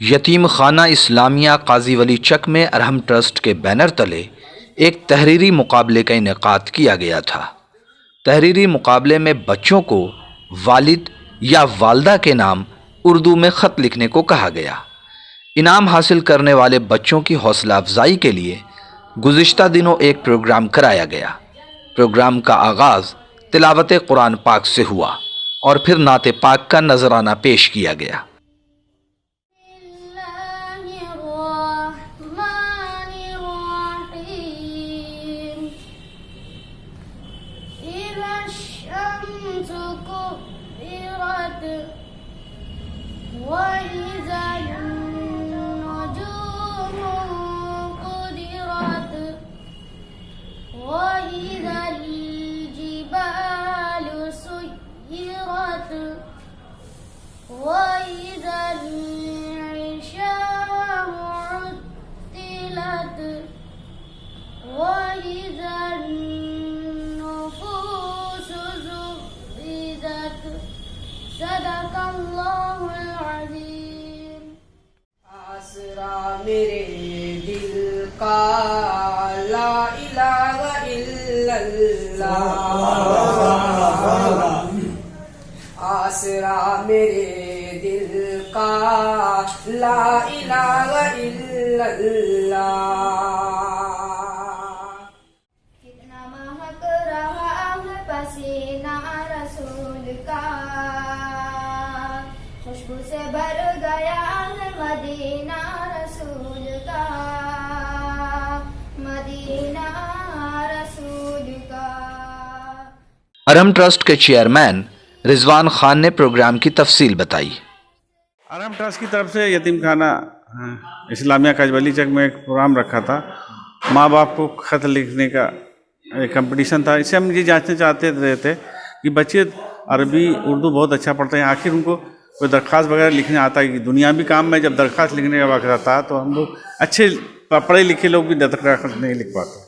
یتیم خانہ اسلامیہ قاضی ولی چک میں ارحم ٹرسٹ کے بینر تلے ایک تحریری مقابلے کا انعقاد کیا گیا تھا۔ تحریری مقابلے میں بچوں کو والد یا والدہ کے نام اردو میں خط لکھنے کو کہا گیا۔ انعام حاصل کرنے والے بچوں کی حوصلہ افزائی کے لیے گزشتہ دنوں ایک پروگرام کرایا گیا۔ پروگرام کا آغاز تلاوت قرآن پاک سے ہوا اور پھر نعت پاک کا نذرانہ پیش کیا گیا۔ آسرا میرے دل کا لا الہ الا اللہ، آسرا میرے دل کا لا الہ الا اللہ۔ کتنا مہک رہا ہے پسینہ رسول کا، خوشبو سے بھر گیا ہے مدینہ رسول کا، مدینہ رسول کا۔ ارحم ٹرسٹ کے چیئرمین رضوان خان نے پروگرام کی تفصیل بتائی۔ ارحم ٹرسٹ کی طرف سے یتیم خانہ اسلامیہ قاضی ولی چک میں ایک پروگرام رکھا تھا، ماں باپ کو خط لکھنے کا ایک کمپٹیشن تھا۔ اس سے ہم یہ جانچنا چاہتے رہتے کہ بچے عربی اردو بہت اچھا پڑھتے ہیں، آخر ان کو کوئی درخواست وغیرہ لکھنے آتا ہے کہ دنیاوی کام میں جب درخواست لکھنے کا وقت آتا ہے تو ہم لوگ اچھے پڑھے لکھے لوگ بھی درخواست نہیں لکھ پاتے،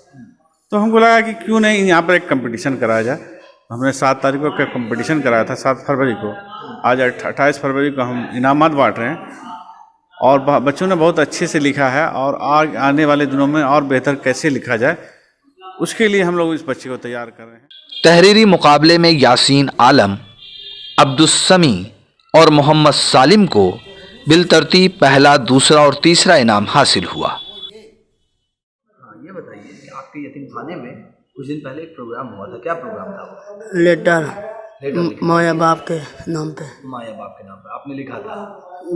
تو ہم کو لگا کہ کیوں نہیں یہاں پر ایک کمپٹیشن کرایا جائے۔ ہم نے 7 تاریخ کو کمپٹیشن کرایا تھا، 7 فروری کو، آج 28 فروری کو ہم انعامات بانٹ رہے ہیں، اور بچوں نے بہت اچھے سے لکھا ہے، اور آنے والے دنوں میں اور بہتر کیسے لکھا جائے اس کے لیے ہم لوگ اس بچے کو تیار کر رہے ہیں۔ تحریری مقابلے میں یاسین عالم، عبدالسمیع اور محمد سالم کو بالترتیب پہلا، دوسرا اور تیسرا انعام حاصل ہوا۔ یہ بتائیے کہ آپ کے یتیم خانے میں کچھ دن پہلے ایک پروگرام ہوا تھا، کیا پروگرام تھا وہ؟ لیٹر ماں یا باپ کے نام پہ۔ ماں یا باپ کے نام پہ آپ نے لکھا تھا؟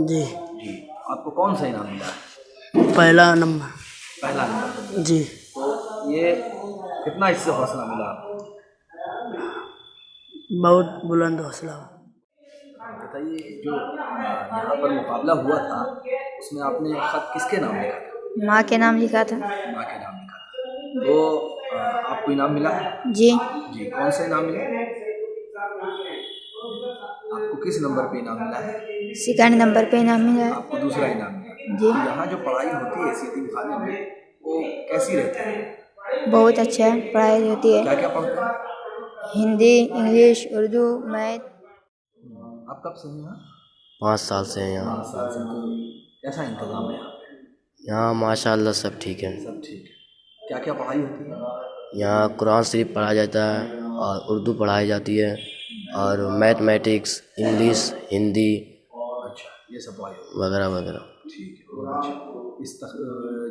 جی جی۔ آپ کو کون سا انعام ملا ہے؟ پہلا نمبر۔ پہلا نمبر؟ جی۔ تو یہ کتنا اس سے حوصلہ ملا آپ کو؟ بہت بلند حوصلہ۔ بتائیے جو یہاں پر مقابلہ ہوا تھا اس میں آپ نے خط کس کے نام لکھا تھا؟ ماں کے نام لکھا تھا۔ ماں کے نام لکھا تھا، تو آپ کو انعام ملا ہے؟ جی جی۔ کون سا انعام ملا؟ آپ کو کس نمبر پہ انعام ملا ہے؟ 2 نمبر پہ انعام ملا ہے۔ آپ کو دوسرا انعام ملا۔ جی۔ یہاں جو پڑھائی ہوتی ہے اس یتیم خانے میں وہ کیسی رہتی ہے؟ بہت اچھا پڑھائی ہوتی ہے، کیا کیا پڑھتے ہیں؟ Hindi, English, Urdu, math. آپ کب سے ہیں یہاں؟ 5 سال سے ہیں یہاں۔ 5 سال سے۔ تو کیسا انتظام ہے یہاں پہ؟ یہاں ماشاء اللہ سب ٹھیک ہے۔ سب ٹھیک ہے۔ کیا کیا پڑھائی ہوتی ہے یہاں؟ قرآن شریف پڑھایا جاتا ہے اور اردو پڑھائی جاتی ہے، اور میتھمیٹکس، انگلش، ہندی اچھا، یہ سب پڑھائی ہوتی وغیرہ وغیرہ۔ ٹھیک ہے، بہت اچھا۔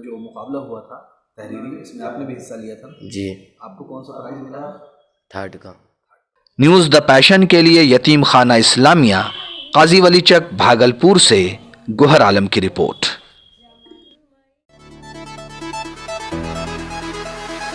جو مقابلہ ہوا تھا تحریری، اس میں آپ نے بھی حصہ لیا تھا؟ جی۔ آپ کو کون سا پرائز ملا ہے؟ 3rd کا۔ نیوز دا پیشن کے لیے یتیم خانہ اسلامیہ قاضی ولی چک بھاگلپور سے گوہر عالم کی رپورٹ۔